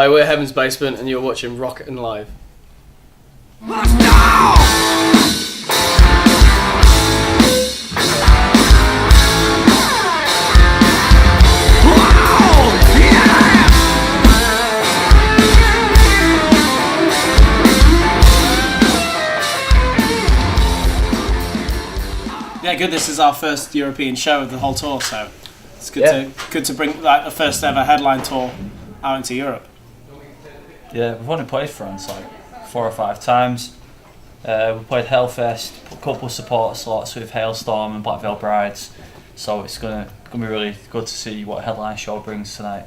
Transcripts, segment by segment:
Hi, we're Heaven's Basement, and you're watching Rocknlive. Let's go! Yeah, good. This is our first European show of the whole tour, so it's good to bring like the first ever headline tour out into Europe. Yeah, we've only played France like 4 or 5 times. We played Hellfest, a couple of support slots with Hailstorm and Black Veil Brides, so it's gonna be really good to see what a headline show brings tonight.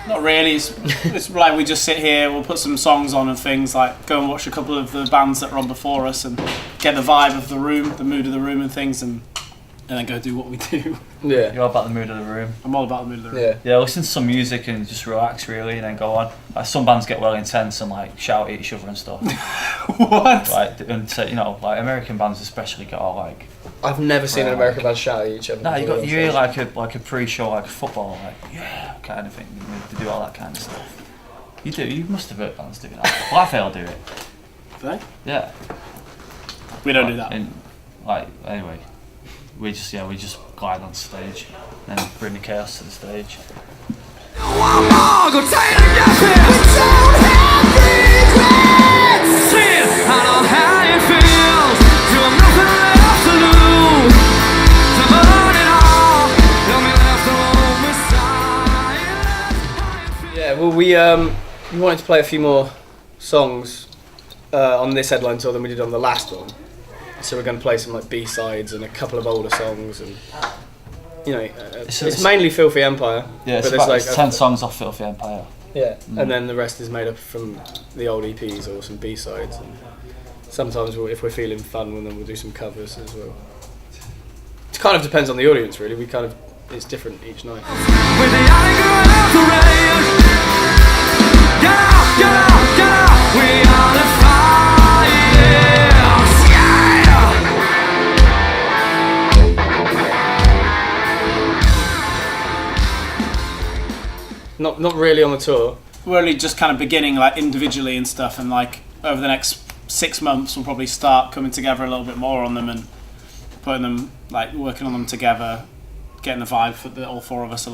Not really. It's like we just sit here, we'll put some songs on and things, like go and watch a couple of the bands that were on before us and get the vibe of the room, the mood of the room and things, and then go do what we do. Yeah. You're all about the mood of the room. I'm all about the mood of the room. Yeah, listen to some music and just relax really, and then go on. Like some bands get well intense and like shout at each other and stuff. What? Like, and you know, like American bands especially get all like. I've never seen an American band shout at each other. No, you hear like a pre-show, like football, like yeah, kind of thing. They do all that kind of stuff. You do. You must have heard bands doing that. Black Veil do it. Do they? Yeah. We don't do that. And, like anyway, we just glide on stage and then bring the chaos to the stage. Yeah, well, we wanted to play a few more songs on this headline tour than we did on the last one. So we're going to play some like B-sides and a couple of older songs, and you know, it's mainly Filthy Empire. Yeah, but it's 10 songs off Filthy Empire. Yeah, and then the rest is made up from the old EPs or some B-sides. And sometimes if we're feeling fun, then we'll do some covers as well. It kind of depends on the audience, really. It's different each night. Not really on the tour. We're only just kind of beginning like individually and stuff, and like over the next 6 months we'll probably start coming together a little bit more on them and putting them, like working on them together, getting the vibe that all 4 of us are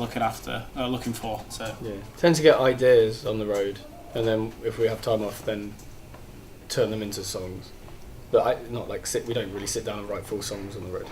looking for. So yeah, tend to get ideas on the road, and then if we have time off, then turn them into songs. But we don't really sit down and write full songs on the road.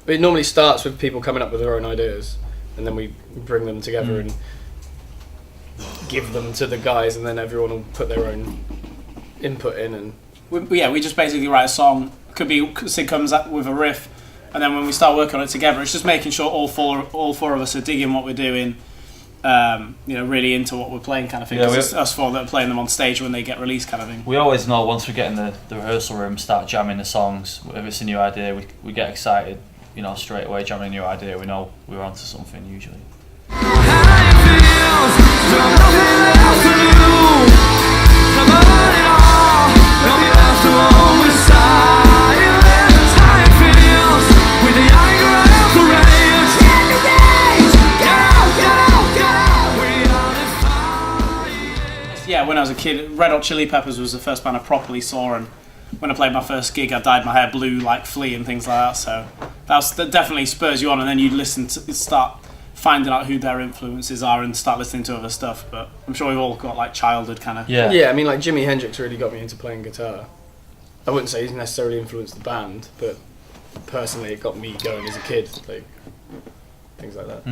But it normally starts with people coming up with their own ideas, and then we bring them together and give them to the guys, and then everyone will put their own input in. And we just basically write a song. Could be Sid comes up with a riff, and then when we start working on it together, it's just making sure all four of us are digging what we're doing, really into what we're playing, kind of thing. It's us 4 that are playing them on stage when they get released, kind of thing. We always know once we get in the rehearsal room, start jamming the songs. If it's a new idea, we get excited. You know, straight away jamming a new idea. We know we're onto something usually. Yeah, when I was a kid, Red Hot Chili Peppers was the first band I properly saw, and when I played my first gig, I dyed my hair blue like Flea and things like that. So that definitely spurs you on, and then you start finding out who their influences are and start listening to other stuff. But I'm sure we've all got like childhood kind of. Yeah. I mean, like Jimi Hendrix really got me into playing guitar. I wouldn't say he's necessarily influenced the band, but personally, it got me going as a kid, like things like that.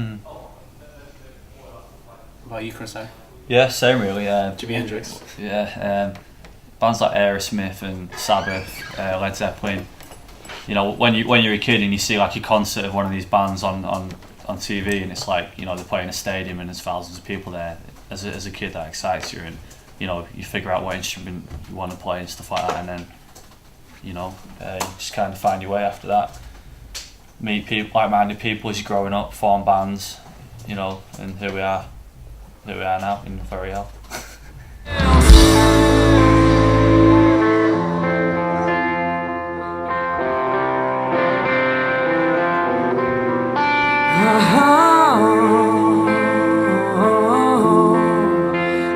What about you, Chris? Yeah, same really. Jimi Hendrix. Yeah, bands like Aerosmith and Sabbath, Led Zeppelin. You know, when you're a kid and you see like a concert of one of these bands on TV, and it's like, you know, they're playing a stadium and there's thousands of people there. as a kid that excites you, and you know, you figure out what instrument you want to play and stuff like that, and then you know, you just kind of find your way after that. Meet people, like-minded people as you're growing up, form bands, you know, and here we are now in Vaureal.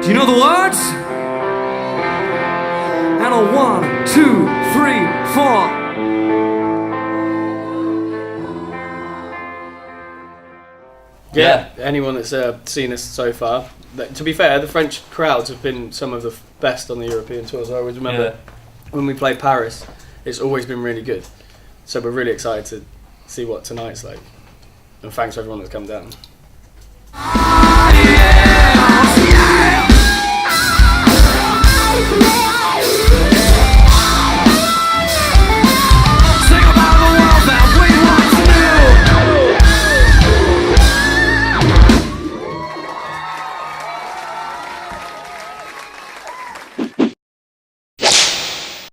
Do you know the words? And a 1, 2, 3, 4. Yeah, anyone that's seen us so far. To be fair, the French crowds have been some of the best on the European tours. I always remember when we played Paris, it's always been really good. So we're really excited to see what tonight's like. And thanks for everyone that's come down.